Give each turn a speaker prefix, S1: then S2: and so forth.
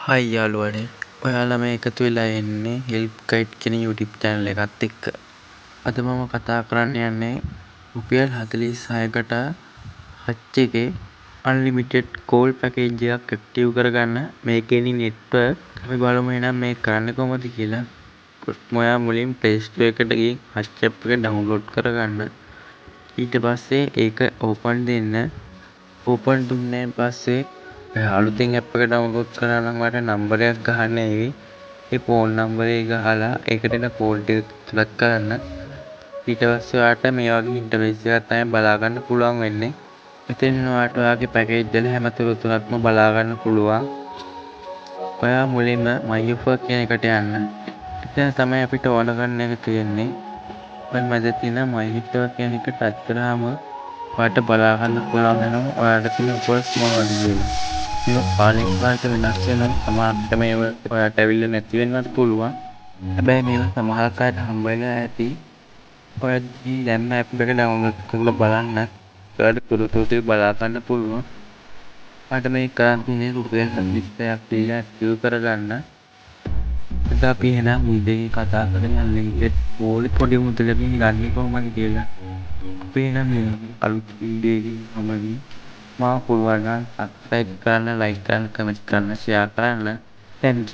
S1: හයි යාළුවනේ, ඔයාලා මේ එකතු වෙලා ඉන්නේ හෙල්ප් ගයිඩ් කියන YouTube channel එකත් එක්ක. අද මම කතා කරන්න යන්නේ රුපියල් 46කට හච් එකේ අන්ලිමිටඩ් කෝල් පැකේජ් එකක් ඇක්ටිව් කරගන්න මේකේනි නෙට්වර්ක්. අපි බලමු එහෙනම් මේක කරන්නේ කොහොමද කියලා. ඔයා මුලින් Play Store එකට ගිහින් හච් app එක ඩවුන්ලෝඩ් කරගන්න. ඊට පස්සේ ඒක ඕපන් දෙන්න. ඕපන් දුන්නාන් පස්සේ අලුතින් app එක ඩවුන්ලෝඩ් කරා නම් ඔයාලට නම්බරයක් ගහන්න එවි. ඒ ෆෝන් නම්බරේ ගහලා ඒකට එන කෝල් ටික select කරන්න. ඊට පස්සේ ඔයාලට මේ වගේ ඉන්ටර්ෆේස් එකක් තමයි බලා ගන්න පුළුවන් වෙන්නේ. මෙතන ඔයාලට ඔයාගේ පැකේජ් වල හැම තොරතුරක්ම බලා ගන්න පුළුවන්. ඔයා මුලින්ම my offer කියන එකට යන්න. එතන තමයි අපිට ඕන කරන එක තියෙන්නේ. ඔය මැද තියෙන my offer කියන එක ටච් කරාම ඔයාලට බලා ගන්න පුළුවන් වෙනවා ඔයාලට තියෙන offers මොනවද කියලා. මේක කාලෙක කාලෙට වෙනස් වෙනවා. සමහරවිට මේවා ඔයාලට ඇවිල්ලා නැති වෙන්නත් පුළුවන්. හැබැයි මේවා සමහර කාලෙට හම්බ වෙනවා ඇති. ඔයාලා දැන් app එක ඩවුන්ලෝඩ් කරලා බලන්න. ඔයාලට තොරතුරු ටික බලා ගන්න පුළුවන්. අද මේ කරන් තියෙන්නේ රුපියල් 46ක් දීලා ඇක්ටිව් කරගන්න. අද අපි එහෙනම් මුදේ කතා කරගෙන අන්ලිමිටඩ් කෝල් පොඩි මුදලකින් ගන්න කොහොමද කියලා. අපි එහෙනම් මේ අලුත් වීඩියෝ එකකින් හමුවෙමු. මාව පුළුවන් නම් subscribe කරන්න, like කරන්න, comment කරන්න, share කරන්න. Thank you.